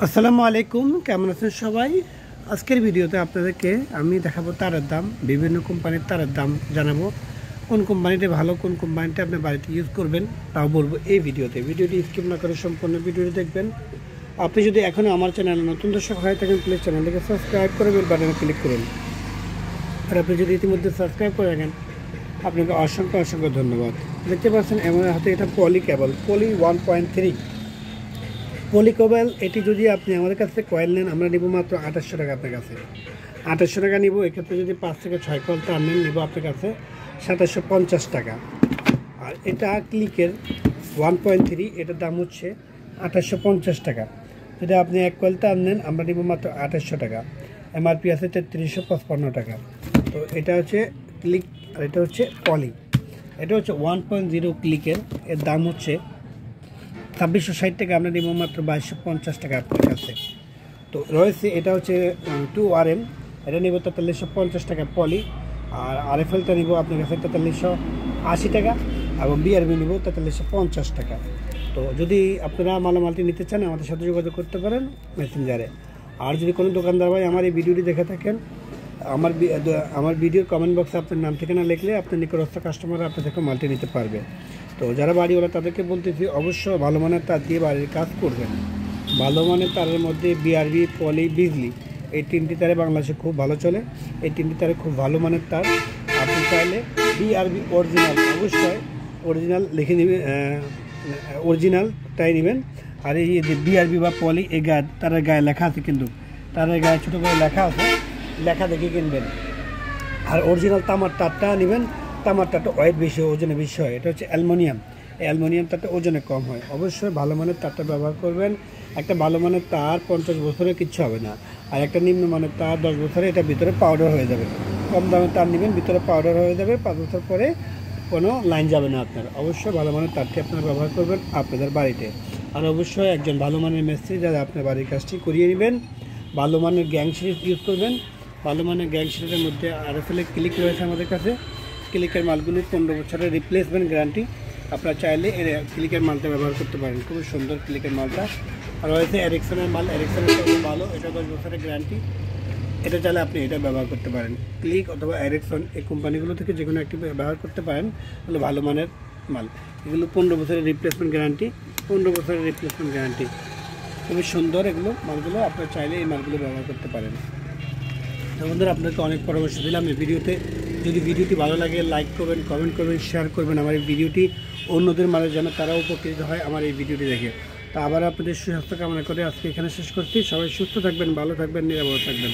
আসসালামু আলাইকুম, কেমন আছেন সবাই? আজকের ভিডিওতে আপনাদেরকে আমি দেখাবো তারের দাম, বিভিন্ন কোম্পানির তারের দাম জানাবো। কোন কোম্পানিতে ভালো, কোন কোম্পানিতে আপনি বাড়িতে ইউজ করবেন তাও বলবো এই ভিডিওতে। ভিডিওটি স্কিপ না করে সম্পূর্ণ ভিডিওটি দেখবেন। আপনি যদি এখনও আমার চ্যানেলে নতুন দর্শক হয়ে থাকেন, প্লিজ চ্যানেলটিকে সাবস্ক্রাইব করে বেল বাটনে ক্লিক করুন। আর আপনি যদি ইতিমধ্যে সাবস্ক্রাইব করে রাখেন, আপনাকে অসংখ্য অসংখ্য ধন্যবাদ। দেখতে পাচ্ছেন আমার হাতে এটা পলি কেবল, পলি 1.3 পলি কেবল। এটি যদি আপনি আমাদের কাছ থেকে কয়েল নেন, আমরা নিব মাত্র 2800 টাকা আপনার কাছে। 2800 টাকা নিব। এক্ষেত্রে যদি 5 থেকে 6 কয়েল তার নেন, নিব আপনার কাছে 2750 টাকা। আর এটা ক্লিকের 1.3, এটার দাম হচ্ছে 2850 টাকা। যদি আপনি 1 কয়েল তার নেন, আমরা নিব মাত্র 2800 টাকা। এমআরপি আছে 3355 টাকা। তো এটা হচ্ছে ক্লিক, আর এটা হচ্ছে পলি। এটা হচ্ছে 1.0 ক্লিকের, এর দাম হচ্ছে 2660 টাকা। আমরা নিব মাত্র 2250 টাকা আপনার কাছে। তো রয়েছে এটা হচ্ছে 2RM, এটা নিব 4350 টাকা পলি। আর RFLটা নিব আপনার কাছে 4380 টাকা, এবং BRB নিব 4350 টাকা। তো যদি আপনারা মালামালটি নিতে চান, আমাদের সাথে যোগাযোগ করতে পারেন মেসেঞ্জারে। আর যদি কোনো দোকানদার ভাই আমার এই ভিডিওটি দেখে থাকেন, আমার ভিডিওর কমেন্ট বক্সে আপনার নাম ঠিকানা লিখলে আপনার নিকটস্থ কাস্টমাররা আপনার থেকে মালটি নিতে পারবে। তো যারা বাড়িওয়ালা তাদেরকে বলতেছি, অবশ্যই ভালো মানের তার দিয়ে বাড়ির কাজ করবেন। ভালো মানের তারের মধ্যে BRB, পলি, বিজলি, এই তিনটি তারে বাংলাদেশে খুব ভালো চলে। এই তিনটি তারে খুব ভালো মানের তার। আপনি চাইলে BRB অরিজিনাল, অবশ্যই অরিজিনাল লিখে নেবেন, অরিজিনালটাই নেবেন। আর এই যে BRB বা পলি, এই তারের গায়ে লেখা আছে, কিন্তু তারের গায়ে ছোটো করে লেখা আছে, লেখা দেখে কিনবেন। আর অরিজিনাল তামার তারটা নেবেন। তামার তারটা ওয়েট বেশি, ওজনে বেশি হয়। এটা হচ্ছে অ্যালুমিনিয়াম, এই অ্যালুমিনিয়াম তারটা ওজনে কম হয়। অবশ্যই ভালো মানের তারটা ব্যবহার করবেন। একটা ভালো মানের তার 50 বছরে কিচ্ছু হবে না, আর একটা নিম্নমানের তার 10 বছরে এটা ভিতরে পাউডার হয়ে যাবে। কম দামের তার নেবেন, ভিতরে পাউডার হয়ে যাবে, 5 বছর পরে কোনো লাইন যাবে না আপনার। অবশ্যই ভালো মানের তারটি আপনারা ব্যবহার করবেন আপনাদের বাড়িতে। আর অবশ্যই একজন ভালো মানের মিস্ত্রি যারা আপনার বাড়ির কাজটি করিয়ে নেবেন। ভালো মানের গ্যাং সিরিজ ইউজ করবেন। ভালো মানের গ্যাং সিরিজের মধ্যে RFL ক্লিক রয়েছে আমাদের কাছে। ক্লিকের মালগুলি 15 বছরের রিপ্লেসমেন্ট গ্যারান্টি। আপনারা চাইলে এর ক্লিকের মালটা ব্যবহার করতে পারেন, খুবই সুন্দর ক্লিকের মালটা। আর রয়েছে এরিকসনের মাল, এরিকসনের খুব ভালো, এটা 10 বছরের গ্যারান্টি। এটা চাইলে আপনি এটা ব্যবহার করতে পারেন। ক্লিক অথবা এরিকসন, এই কোম্পানিগুলো থেকে যে কোনো একটি ব্যবহার করতে পারেন, হলো ভালো মানের মাল। এগুলো 15 বছরের রিপ্লেসমেন্ট গ্যারান্টি, 15 বছরের রিপ্লেসমেন্ট গ্যারান্টি। খুবই সুন্দর এগুলো মালগুলো, আপনারা চাইলে এই মালগুলো ব্যবহার করতে পারেন। তো বন্ধুরা, আপনাকে অনেক পরামর্শ দিলাম এই ভিডিওতে। যদি ভিডিওটি ভালো লাগে, লাইক করবেন, কমেন্ট করবেন, শেয়ার করবেন আমার এই ভিডিওটি অন্যদের মাঝে, যেন তারাও উপকৃত হয় আমার এই ভিডিওটি দেখে। তা আবার আপনাদের সুস্বাস্থ্য কামনা করে আজকে এখানে শেষ করছি। সবাই সুস্থ থাকবেন, ভালো থাকবেন, নিরাপদ থাকবেন।